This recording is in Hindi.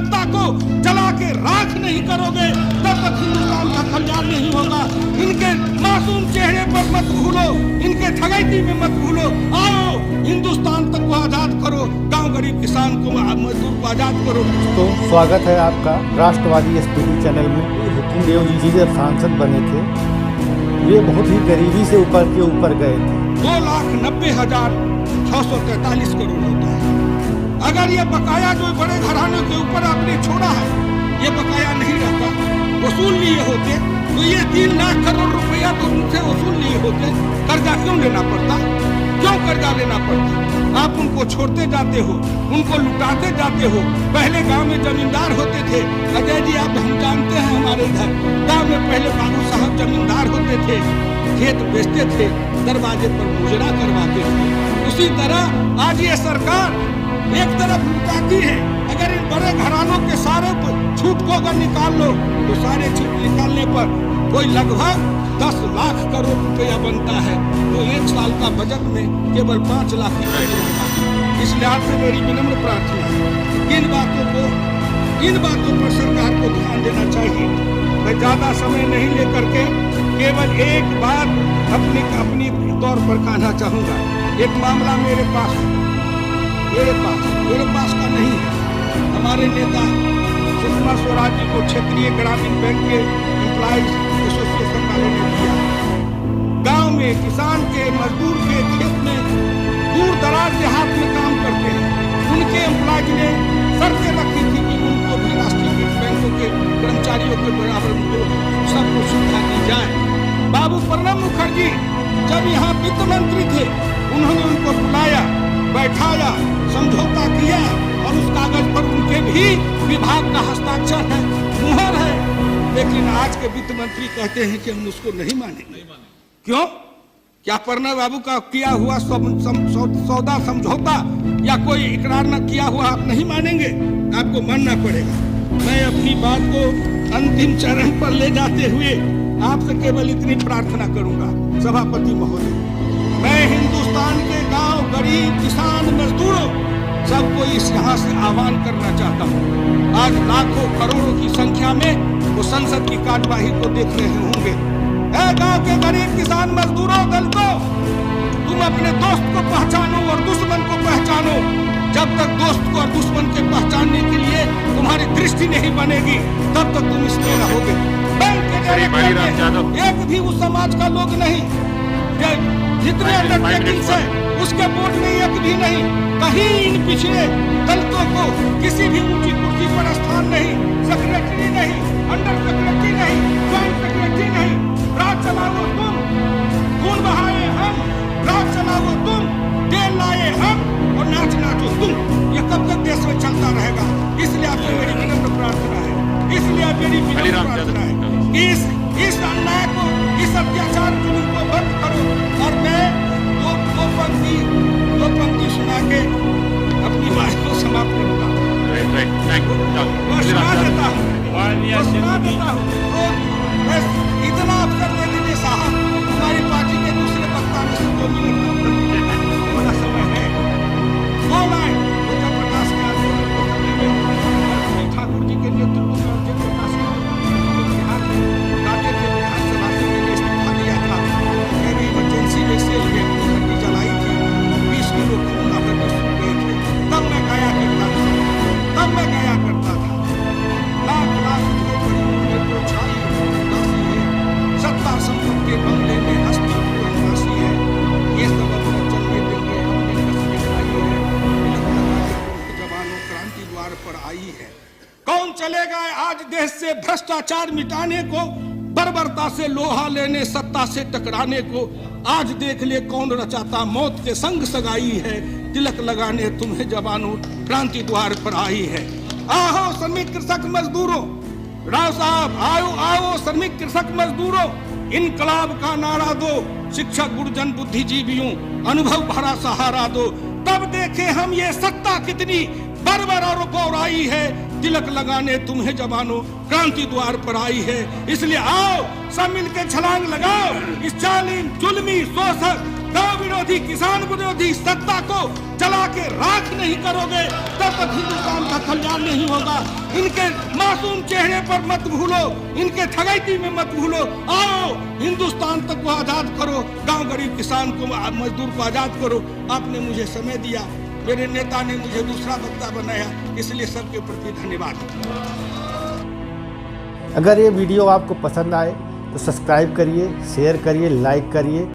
सत्ता को जला के राख नहीं करोगे तब तक हिंदुस्तान का कल्याण नहीं होगा। इनके मासूम चेहरे पर मत भूलो, इनके ठगैती में मत भूलो। आओ हिंदुस्तान तक को आजाद करो, गांव गरीब किसान को मजदूर को आजाद करो। तो स्वागत है आपका राष्ट्रवादी SPD चैनल में। हुकुमदेव जी जब सांसद बने थे वे बहुत ही गरीबी से ऊपर के ऊपर गए थे। 2,90,643 करोड़ होता है। अगर ये बकाया जो बड़े घरानों के ऊपर आपने छोड़ा है, ये बकाया नहीं रहता, वसूल लिए होते तो ये 3 लाख करोड़ रुपया तो उनसे वसूल लिए होते। कर्जा क्यों लेना पड़ता? क्यों कर्जा लेना पड़ता? आप उनको छोड़ते जाते हो, उनको लुटाते जाते हो। पहले गांव में जमींदार होते थे। अजय जी आप हम जानते हैं, हमारे इधर गांव में पहले बाबू साहब जमींदार होते थे, खेत बेचते थे, दरवाजे पर मुजरा करवाते थे। उसी तरह आज ये सरकार एक तरफ लुटाती है। अगर इन बड़े घरानों के सारे छूट को अगर निकाल लो तो सारे छूट निकालने पर कोई लगभग 10 लाख करोड़ रुपया बनता है। तो 1 साल का बजट में केवल 5 लाख ही बनता है। इस लिहाज से मेरी विनम्र प्रार्थना है, इन बातों पर सरकार को ध्यान देना चाहिए। मैं ज्यादा समय नहीं लेकर के केवल एक बात अपनी तौर पर कहना चाहूँगा। एक मामला मेरे पास का नहीं है। हमारे नेता सुषमा स्वराज जी को क्षेत्रीय ग्रामीण बैंक के एम्प्लॉइज एसोसिएशन वाले ने दिया। गांव में किसान के मजदूर के खेत में दूर दराज देहात में काम करते हैं, उनके एम्प्लॉइज ने शर्तें रखी थी कि उनको भी राष्ट्रीय बैंकों के कर्मचारियों के बराबर उनको सबको सुविधा दी जाए। बाबू प्रणब मुखर्जी जब यहाँ वित्त मंत्री थे, उन्होंने उनको बुलाया, बैठाया, समझौता किया और उस कागज पर उनके भी विभाग का हस्ताक्षर है, मुहर है। लेकिन आज के वित्त मंत्री कहते हैं कि हम उसको नहीं मानेंगे। क्यों? क्या प्रणब बाबू का किया हुआ सौदा समझौता या कोई इकरार न किया हुआ आप नहीं मानेंगे? आपको मानना पड़ेगा। मैं अपनी बात को अंतिम चरण पर ले जाते हुए आपसे केवल इतनी प्रार्थना करूंगा, सभापति महोदय, मैं हिंदुस्तान के गांव गरीब किसान मजदूरों सबको इस यहाँ से आह्वान करना चाहता हूँ। आज लाखों करोड़ों की संख्या में वो संसद की कार्यवाही को देख रहे होंगे। ऐ गांव के गरीब किसान मजदूरों, दलितों, तुम अपने दोस्त को पहचानो और दुश्मन को पहचानो। जब तक दोस्त को और दुश्मन के पहचानने के लिए तुम्हारी दृष्टि नहीं बनेगी तब तक तुम इसमें रहोगे। बैंक के एक भी उस समाज का लोग नहीं, जितने अंडरटेकिंग्स है उसके बोर्ड में एक भी नहीं। कहीं इन पिछड़े दलितों को किसी भी ऊंची कुर्सी पर स्थान नहीं, सेक्रेटरी नहीं, अंडर सेक्रेटरी नहीं, ज्वाइंट सेक्रेटरी नहीं। राज चलाओ तुम, खून बहाए हम, राज चलाओ तुम, तेल लाए हम और नाच नाचो तुम। ये कब तक देश में चलता रहेगा? इसलिए आपसे मेरी विनम्र प्रार्थना है, इस अन्याय को, इस अत्याचार को बंद करो। और मैं दो पंक्ति सुना के अपनी बात को समाप्त करूंगा। सुना देता हूँ। बस इतना अवसर दे दीजिए साहब, हमारी पार्टी के दूसरे वक्ता में से 2 मिनट बड़ा समय है। 2 लाइन प्रकाश के आंदोलन को करने में ठाकुर जी के नेतृत्व में प्रकाश बिहार में काटे थे, विधानसभा से मैंने इस्तीफा दिया था। मैंने इमरजेंसी में सेल में घंटी जलाई थी, 20 किलो खून अगर सूख गए थे। तब मैं गाया करता था, लाख झोपड़ियों में तो छाई उदासी है, सत्ता संपत्ति के बंगले में हस्ती उदासी है। ये सब अपने चलने देंगे, हमने कसमें खाई है। जवानों क्रांति द्वार पर आई है। कौन चलेगा आज देश से भ्रष्टाचार मिटाने को, बर्बरता से लोहा लेने, सत्ता से टकराने को? आज देख ले कौन रचाता मौत के संग सगाई है। तिलक लगाने तुम्हें जवानों क्रांति द्वार पर आई है। आओ श्रमिक कृषक मजदूरों, राव साहब आओ श्रमिक कृषक मजदूरों, इनकलाब का नारा दो, शिक्षक गुरुजन बुद्धिजीवियों अनुभव भरा सहारा दो। तब देखे हम ये सत्ता कितनी बर्बर और गौराई है। तिलक लगाने तुम्हें जवानों क्रांति द्वार पर आई है। इसलिए आओ सब मिलकर छलांग लगाओ, इस जालिम जुल्मी शोषक गांव विरोधी किसान विरोधी सत्ता को जला के राख नहीं करोगे तब तक हिंदुस्तान का कल्याण नहीं होगा। इनके मासूम चेहरे पर मत भूलो, इनके ठगैती में मत भूलो। आओ हिंदुस्तान तक को आजाद करो, गांव गरीब किसान को मजदूर को आजाद करो। आपने मुझे समय दिया, मेरे नेता ने मुझे दूसरा वक्ता बनाया, इसलिए सबके प्रति धन्यवाद। अगर ये वीडियो आपको पसंद आए तो सब्सक्राइब करिए, शेयर करिए, लाइक करिए।